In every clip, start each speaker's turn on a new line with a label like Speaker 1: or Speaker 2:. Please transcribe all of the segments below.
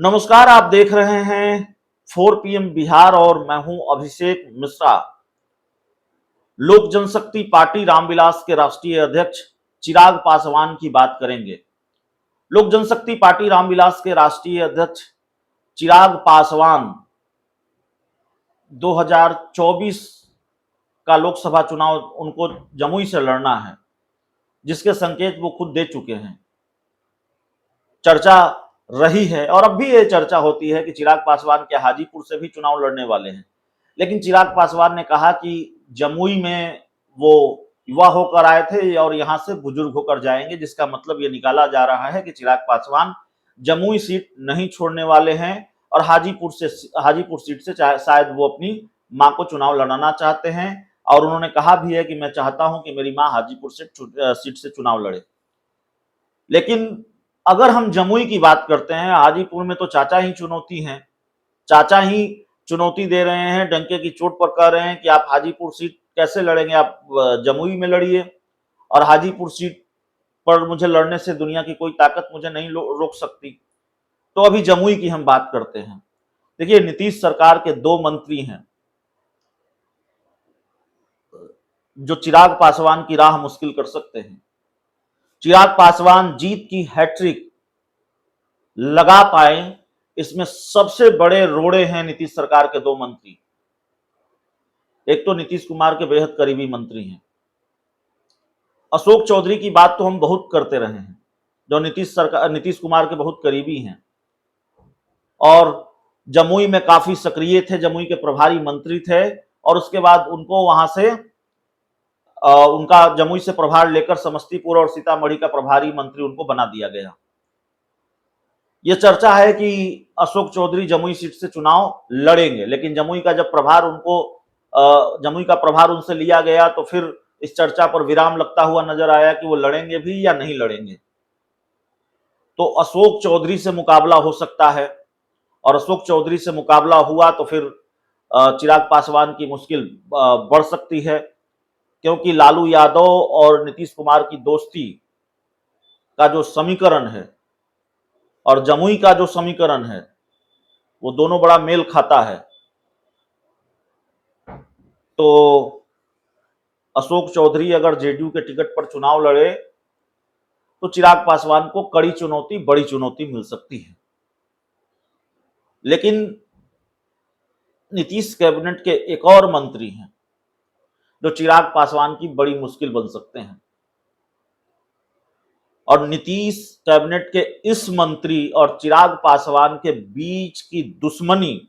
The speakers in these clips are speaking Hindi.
Speaker 1: नमस्कार, आप देख रहे हैं 4 पीएम बिहार और मैं हूं अभिषेक मिश्रा। लोक जनशक्ति पार्टी रामविलास के राष्ट्रीय अध्यक्ष चिराग पासवान की बात करेंगे। लोक जनशक्ति पार्टी रामविलास के राष्ट्रीय अध्यक्ष चिराग पासवान 2024 का लोकसभा चुनाव उनको जमुई से लड़ना है, जिसके संकेत वो खुद दे चुके हैं। चर्चा रही है और अब भी ये चर्चा होती है कि चिराग पासवान क्या हाजीपुर से भी चुनाव लड़ने वाले हैं। लेकिन चिराग पासवान ने कहा कि जमुई में वो युवा होकर आए थे और यहां से बुजुर्ग होकर जाएंगे, जिसका मतलब ये निकाला जा रहा है कि चिराग पासवान जमुई सीट नहीं छोड़ने वाले हैं और हाजीपुर सीट से शायद वो अपनी मां को चुनाव लड़ाना चाहते हैं। और उन्होंने कहा भी है कि मैं चाहता हूं कि मेरी मां हाजीपुर सीट से चुनाव लड़े। लेकिन अगर हम जमुई की बात करते हैं, हाजीपुर में तो चाचा ही चुनौती हैं। चाचा ही चुनौती दे रहे हैं, डंके की चोट पर कह रहे हैं कि आप हाजीपुर सीट कैसे लड़ेंगे, आप जमुई में लड़िए और हाजीपुर सीट पर मुझे लड़ने से दुनिया की कोई ताकत मुझे नहीं रोक सकती। तो अभी जमुई की हम बात करते हैं। देखिए, नीतीश सरकार के 2 मंत्री हैं जो चिराग पासवान की राह मुश्किल कर सकते हैं। चिराग पासवान जीत की हैट्रिक लगा पाए, इसमें सबसे बड़े रोड़े हैं नीतीश सरकार के 2 मंत्री। एक तो नीतीश कुमार के बेहद करीबी मंत्री हैं। अशोक चौधरी की बात तो हम बहुत करते रहे हैं, जो नीतीश कुमार के बहुत करीबी हैं और जमुई में काफी सक्रिय थे, जमुई के प्रभारी मंत्री थे और उसके बाद उनको वहां से उनका जमुई से प्रभार लेकर समस्तीपुर और सीतामढ़ी का प्रभारी मंत्री उनको बना दिया गया। यह चर्चा है कि अशोक चौधरी जमुई सीट से चुनाव लड़ेंगे, लेकिन जमुई का प्रभार उनसे लिया गया तो फिर इस चर्चा पर विराम लगता हुआ नजर आया कि वो लड़ेंगे भी या नहीं लड़ेंगे। तो अशोक चौधरी से मुकाबला हो सकता है और अशोक चौधरी से मुकाबला हुआ तो फिर चिराग पासवान की मुश्किल बढ़ सकती है, क्योंकि लालू यादव और नीतीश कुमार की दोस्ती का जो समीकरण है और जमुई का जो समीकरण है, वो दोनों बड़ा मेल खाता है। तो अशोक चौधरी अगर जेडीयू के टिकट पर चुनाव लड़े तो चिराग पासवान को बड़ी चुनौती मिल सकती है। लेकिन नीतीश कैबिनेट के एक और मंत्री हैं जो चिराग पासवान की बड़ी मुश्किल बन सकते हैं और नीतीश कैबिनेट के इस मंत्री और चिराग पासवान के बीच की दुश्मनी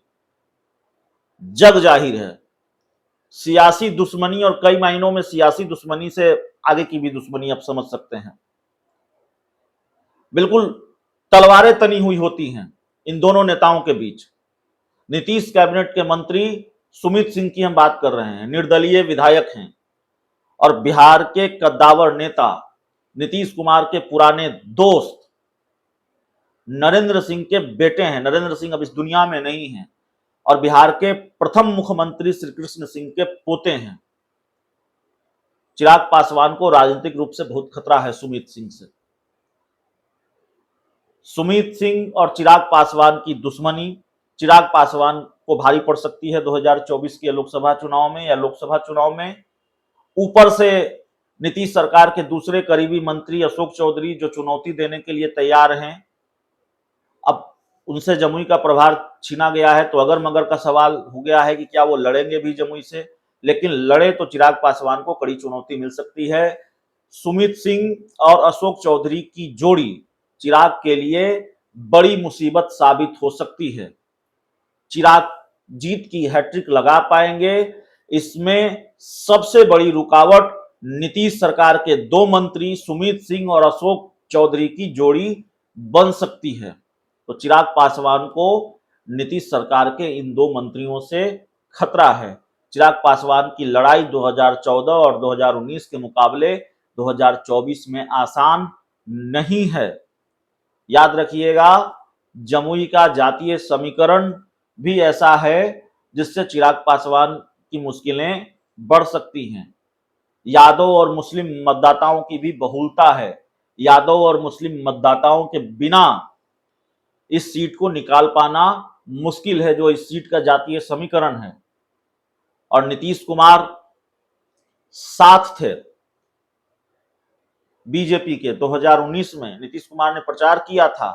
Speaker 1: जग जाहिर है। सियासी दुश्मनी, और कई मायनों में सियासी दुश्मनी से आगे की भी दुश्मनी आप समझ सकते हैं। बिल्कुल तलवारें तनी हुई होती हैं इन दोनों नेताओं के बीच। नीतीश कैबिनेट के मंत्री सुमित सिंह की हम बात कर रहे हैं, निर्दलीय विधायक हैं और बिहार के कद्दावर नेता नीतीश कुमार के पुराने दोस्त नरेंद्र सिंह के बेटे हैं। नरेंद्र सिंह अब इस दुनिया में नहीं हैं और बिहार के प्रथम मुख्यमंत्री श्री कृष्ण सिंह के पोते हैं। चिराग पासवान को राजनीतिक रूप से बहुत खतरा है सुमित सिंह से। सुमित सिंह और चिराग पासवान की दुश्मनी चिराग पासवान को भारी पड़ सकती है 2024 के लोकसभा चुनाव में या लोकसभा चुनाव में। ऊपर से नीतीश सरकार के दूसरे करीबी मंत्री अशोक चौधरी जो चुनौती देने के लिए तैयार हैं। अब उनसे जमुई का प्रभार छीना गया है तो अगर मगर का सवाल हो गया है कि क्या वो लड़ेंगे भी जमुई से। लेकिन लड़े तो चिराग पासवान को कड़ी चुनौती मिल सकती है। सुमित सिंह और अशोक चौधरी की जोड़ी चिराग के लिए बड़ी मुसीबत साबित हो सकती है। चिराग जीत की हैट्रिक लगा पाएंगे, इसमें सबसे बड़ी रुकावट नीतीश सरकार के 2 मंत्री सुमित सिंह और अशोक चौधरी की जोड़ी बन सकती है। तो चिराग पासवान को नीतीश सरकार के इन 2 मंत्रियों से खतरा है। चिराग पासवान की लड़ाई 2014 और 2019 के मुकाबले 2024 में आसान नहीं है। याद रखिएगा, जमुई का जातीय समीकरण भी ऐसा है जिससे चिराग पासवान की मुश्किलें बढ़ सकती हैं। यादव और मुस्लिम मतदाताओं की भी बहुलता है। यादव और मुस्लिम मतदाताओं के बिना इस सीट को निकाल पाना मुश्किल है, जो इस सीट का जातीय समीकरण है। और नीतीश कुमार साथ थे बीजेपी के। 2019 में नीतीश कुमार ने प्रचार किया था।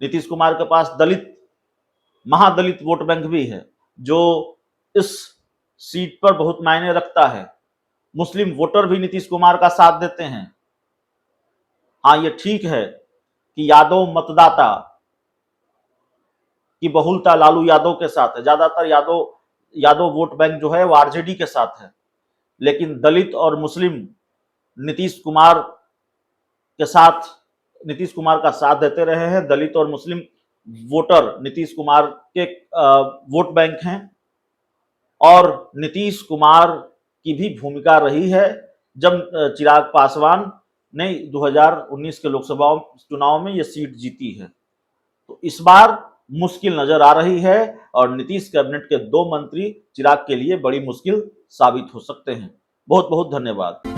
Speaker 1: नीतीश कुमार के पास दलित, महादलित वोट बैंक भी है, जो इस सीट पर बहुत मायने रखता है। मुस्लिम वोटर भी नीतीश कुमार का साथ देते हैं। हाँ, ये ठीक है कि यादव मतदाता की बहुलता लालू यादव के साथ है, ज्यादातर यादव वोट बैंक जो है वो आरजेडी के साथ है। लेकिन दलित और मुस्लिम नीतीश कुमार के साथ, नीतीश कुमार का साथ देते रहे हैं। दलित और मुस्लिम वोटर नीतीश कुमार के वोट बैंक हैं। और नीतीश कुमार की भी भूमिका रही है जब चिराग पासवान ने 2019 के लोकसभा चुनाव में यह सीट जीती है। तो इस बार मुश्किल नजर आ रही है और नीतीश कैबिनेट के 2 मंत्री चिराग के लिए बड़ी मुश्किल साबित हो सकते हैं। बहुत बहुत धन्यवाद।